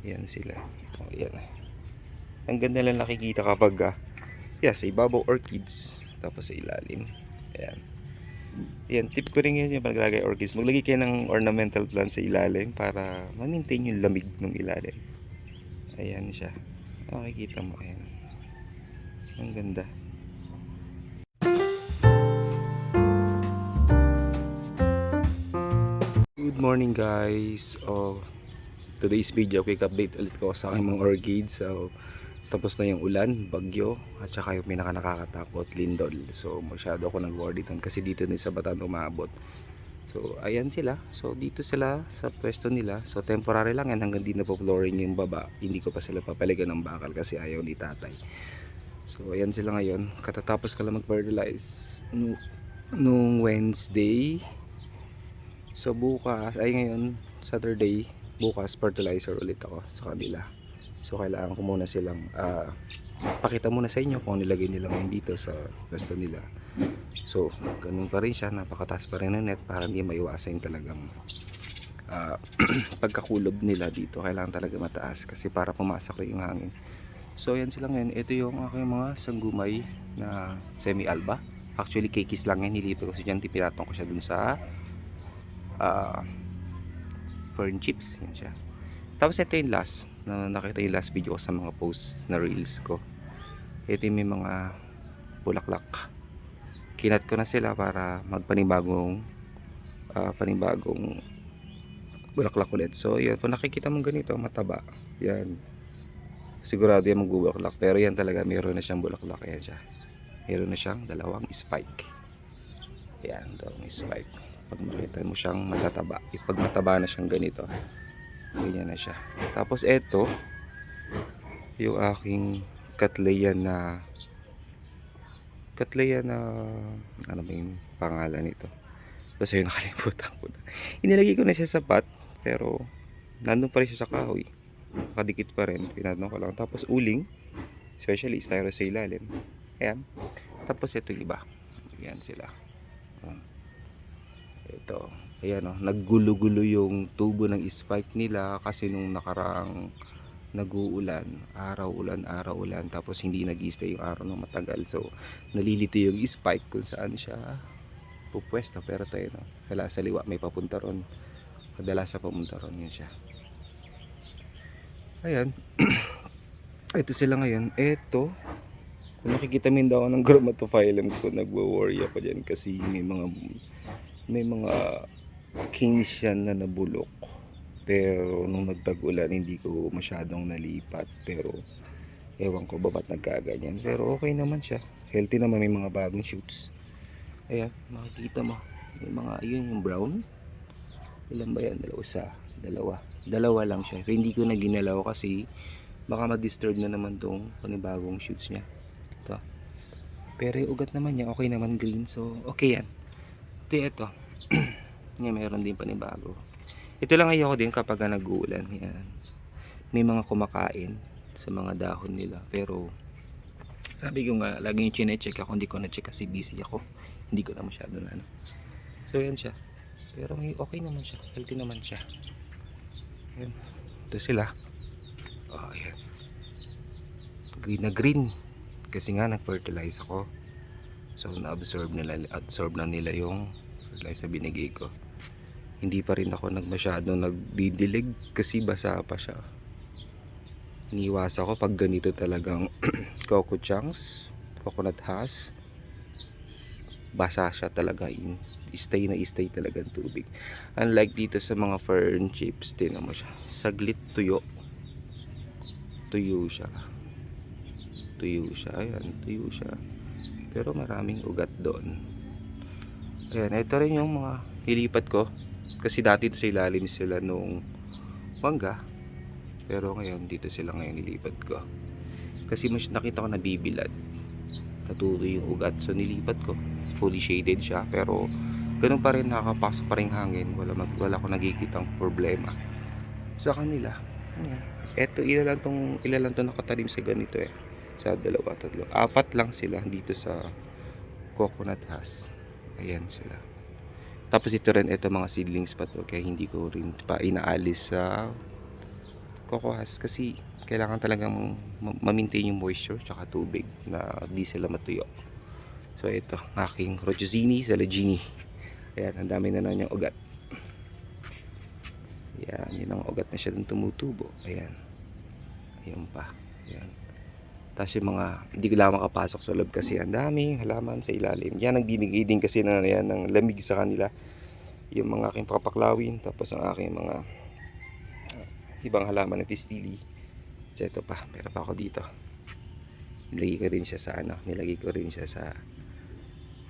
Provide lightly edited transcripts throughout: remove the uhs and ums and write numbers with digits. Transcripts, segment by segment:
Ayan sila. O, ayan. Ang ganda lang nakikita kapag sa ibabaw orchids, tapos sa ilalim. Ayan. Ayan, tip ko rin yun yung paglagay orchids. Maglagay kayo ng ornamental plant sa ilalim para ma-maintain yung lamig ng ilalim. Ayan siya. Makikita mo. Ayan. Ang ganda. Good morning guys. Today's video, quick update ulit ko sa aking mga orchids. So, tapos na yung ulan, bagyo, at saka yung pinaka nakakatakot, lindol. So, masyado ako nag-worry dito kasi dito din sa Bataan umabot. So, ayan sila. So, dito sila sa pwesto nila. So, temporary lang yan hanggang di na po flooring yung baba. Hindi ko pa sila papaligan ng bakal kasi ayaw ni tatay. So, ayan sila ngayon. Katatapos ka lang mag-fertilize nung Wednesday. So, bukas, ay ngayon, Saturday, bukas fertilizer ulit ako sa kanila. So kailangan ko muna silang pakita muna sa inyo kung nilagay nila ngayon dito sa pwesto nila. So ganun pa rin siya, napakataas pa rin ng net para hindi maiwasan talagang pagkakulob nila dito. Kailangan talaga mataas kasi para pumasok yung hangin. So yan sila ngayon. Ito yung aking mga sanggumay na semi-alba. Actually kikis lang yan, nilipat ko siya dyan, pinatong ko siya dun sa fern chips. Yan siya. Tapos ito yung last na nakita yung last video ko sa mga posts na reels ko. Ito yung may mga bulaklak. Kinat ko na sila para magpanibagong panibagong bulaklak ulit. So yun, kung nakikita mong ganito mataba, yan sigurado yan magbubulaklak. Pero yan talaga meron na siyang bulaklak. Ayan siya, meron na siyang dalawang spike. Yan, dalawang spike. Pag makita mo siyang matataba, pag mataba na siyang ganito, ganyan na siya. Tapos eto yung aking Cattleya na ano ba yung pangalan nito, basta yung nakalimutan ko na. Inilagay ko na siya sa pot pero nandun pa rin siya sa kahoy, nakadikit pa rin, pinatong ko lang. Tapos uling, especially styro sa ilalim. Ayan. Tapos ito yung iba, ayan sila. Ito, ayan o, naggulo-gulo yung tubo ng spike nila kasi nung nakaraang nag-uulan, araw ulan, tapos hindi nag-stay yung araw ng matagal. So nalilito yung spike kung saan siya pupwesto. Pero tayo no, kala sa liwa may papunta ron, kadala sa papunta ron, yun siya. Ayan. Ito sila ngayon. Ito, kung nakikita mo yung daw ng Grammatophyllum ko, nagwo-worry ako dyan kasi may mga kings yan na nabulok. Pero nung nagtag-ulan hindi ko masyadong nalipat. Pero ewan ko ba ba't nagkaganyan. Pero okay naman siya, healthy naman, may mga bagong shoots. Ayan, makikita mo may mga, ayun yung brown. Ilan ba yan? Dalawa lang siya. Pero hindi ko na ginalaw kasi baka ma-disturb na naman tong panibagong shoots niya. Ito. Pero yung ugat naman niya okay naman, green. So okay yan. Ito yan, mayroon din panibago. Ito lang ayoko din kapag nag-uulan. Yan, may mga kumakain sa mga dahon nila. Pero sabi ko nga, laging chine-check ako. Hindi ko na-check kasi busy ako. Hindi ko na masyado na ano. So yan siya. Pero okay naman siya, healthy naman siya. Yan. Ito sila. Oh, yan. Green na green. Kasi nga nag-fertilize ako. So na-absorb na nila yung fertilizer na binigay ko. Hindi pa rin ako masyadong nagdidilig kasi basa pa siya. Iniiwasan ko pag ganito talagang coco chunks, coconut husk, basa siya talaga, stay talaga ang tubig. Unlike dito sa mga fern chips, tinan mo siya, saglit tuyo siya, ayan, tuyo siya, pero maraming ugat doon. Ayan, ito rin yung mga nilipat ko kasi dati ito sa ilalim sila nung mangga, pero ngayon dito sila ngayon nilipat ko kasi mas nakita ko nabibilad, natuloy yung ugat, so nilipat ko. Fully shaded siya pero ganun pa rin, nakakapasok pa rin hangin, wala ko nakikitang problema sa kanila. Ayan. Eto, ilan lang tong nakatalim sa ganito sa dalawa, tatlo, apat lang sila dito sa coconut husk. Ayan sila. Tapos ito rin, ito mga seedlings pa to, kaya hindi ko rin pa inaalis sa Coco Husk kasi kailangan talagang ma-maintain yung moisture tsaka tubig na di sila matuyo. So ito, aking Rogozini Zalagini. Ayan, ang dami na niyang ugat. Ayan, yun ang ugat na siya dun tumutubo. Ayan. Ayun pa. Ayan. Tapos yung mga, hindi ko lang makapasok sa loob kasi ang daming halaman sa ilalim. Yan, nagbibigay din kasi ng lamig sa kanila. Yung mga aking papaklawin, tapos ang aking mga ibang halaman ng pistili. So ito pa, meron pa ako dito. Nilagay ko rin siya sa nilagay ko rin siya sa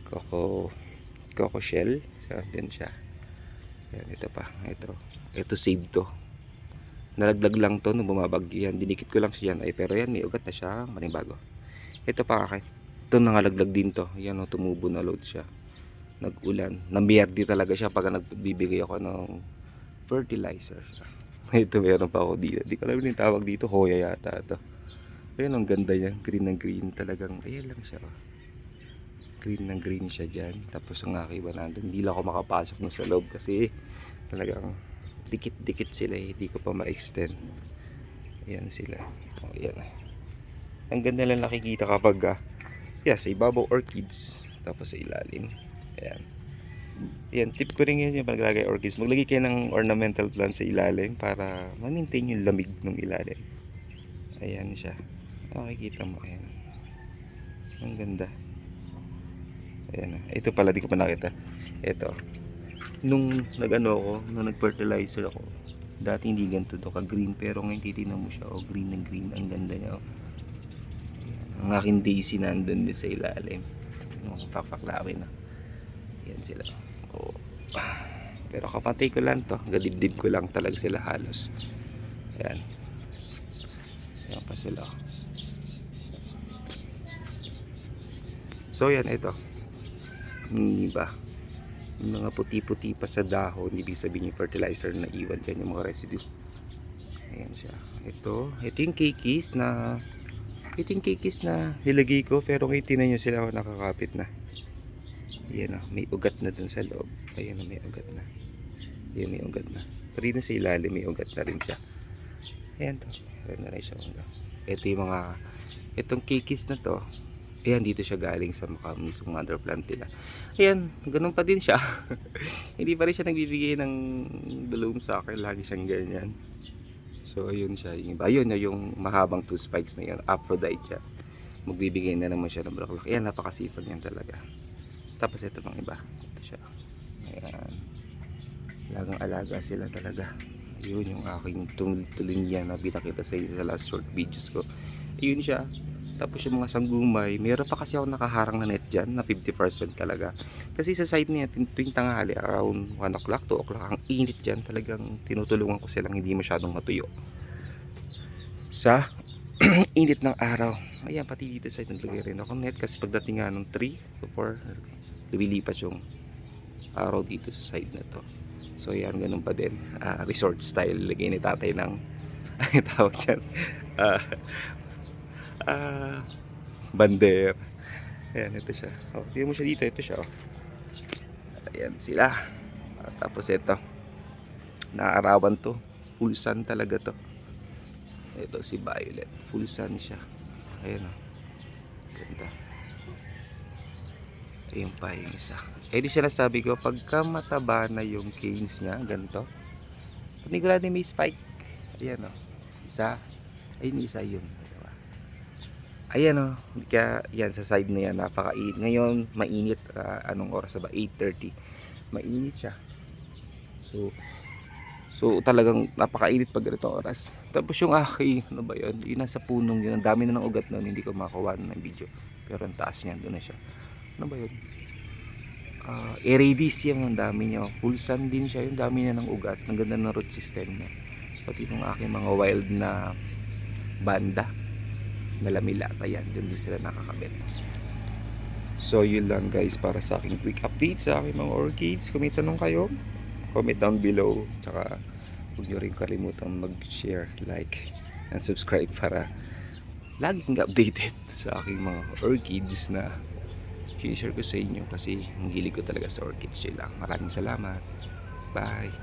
coco shell. So din siya. Ayan, ito pa, ito save to. Nalaglag lang to nung bumabagyo yan. Dinikit ko lang siya yan. Ay, pero yan, may ugat na siya. Maring bago. Ito pa akin. Ito nangalaglag din to. Yan o, tumubo na load siya. Nag-ulan. Namiyerdi talaga siya pag nagbibigay ako ng fertilizer. Ito meron pa ako dito. Di ko alam yung tawag dito. Hoya yata ito. Ayan, ang ganda yan. Green ng green talagang. Ayan lang siya. Green ng green siya dyan. Tapos ang aking nandun. Hindi lang ako makapasok ng sa loob kasi talagang dikit-dikit sila eh. Hindi ko pa ma-extend. Ayan sila. O, ayan. Ang ganda lang nakikita kapag sa ibabaw orchids. Tapos sa ilalim. Ayan. Ayan. Tip ko rin yun yung paglagay orchids. Maglagay kayo ng ornamental plant sa ilalim para ma-maintain yung lamig ng ilalim. Ayan siya. Makikita mo. Ayan. Ang ganda. Ayan. Ito pala di ko pa nakita. Ito. Nung nung nag-fertilizer ako, dati hindi ganito to ka-green, pero ngayon titignan mo siya, green ng green, ang ganda niya. Ang aking daisy nandun din sa ilalim. Yung fakfaklawin na. Yan sila. Pero kapatay ko lang to, gadibdib ko lang talaga sila halos. Ayan. Ayan pa sila. So yan, ito. Hindi ba? Yung mga puti-puti pa sa dahon, ibig sabihin yung fertilizer na iwan dyan, yung mga residue. Ayan siya. Ito yung kikis na nilagay ko, pero ngayon tinan nyo sila ako nakakapit na. Ayan o, may ugat na dun sa loob. Ayan o, may ugat na. Ayan, may ugat na. Pero yun sa ilalim, may ugat na rin siya. Ayan to, meron na rin siya. Ito yung mga, itong kikis na to. Ayan, dito siya galing sa mismong mother plant nila. Ayan, ganun pa din siya. Hindi pa rin siya nagbibigay ng bloom sa akin. Lagi siyang ganyan. So, ayun siya. Yung iba. Ayun, yung mahabang two spikes na yan. Aphrodite siya. Magbibigay na naman siya ng bulaklak. Ayan, napakasipag yan talaga. Tapos ito pang iba. Ito siya. Ayan. Lagang alaga sila talaga. Ayun, yung aking tuling yan na pinakita sa inyo sa last short videos ko. Ayun siya. Tapos yung mga sanggumay, meron pa kasi ako nakaharang na net dyan na 50% talaga. Kasi sa side niya, tuwing tanghali, around 1 o'clock, 2 o'clock, ang init dyan. Talagang tinutulungan ko silang hindi masyadong matuyo sa init ng araw. Ayan, pati dito side, naglagay rin ako net kasi pagdating nga ng 3 to 4, lumilipas yung araw dito sa side na to. So yan, ganun pa din. Resort style, lagay ni tatay ng ano tawag dyan? Bander. Ayan, ito siya. Tingnan mo siya dito, ito siya. Ayan sila. Tapos ito, naarawan to. Full sun talaga to. Ito si Violet. Full sun siya. Ayan o. Ganda. Ayun pa yung isa. Di siya nasabi ko, pagka mataba na yung canes niya, ganito. Panigurado may spike. Ayan o. Isa. Ayun, isa yun. Ayan o, kaya yan sa side na yan, napakainit. Ngayon, mainit, anong oras ba? 8:30. Mainit siya. So talagang napakainit pag ganito oras. Tapos yung ano ba yun? Yung nasa punong yun, ang dami na ng ugat nun, hindi ko makakuha ng video. Pero ang taas niyan, doon na siya. Ano ba yun? Eredis yan, ang dami niya. Full sun din siya, yung dami niya ng ugat. Ang ganda ng root system niya. Pati yung aking mga wild na banda. Nalamila, ayan, dun sila nakakabit. So yun lang guys para sa aking quick update sa aking mga orchids. Kung may tanong kayo, comment down below. Tsaka huwag nyo rin kalimutan mag-share, like, and subscribe para laging updated sa aking mga orchids na share ko sa inyo kasi ang hilig ko talaga sa orchids. Yun lang. Maraming salamat. Bye.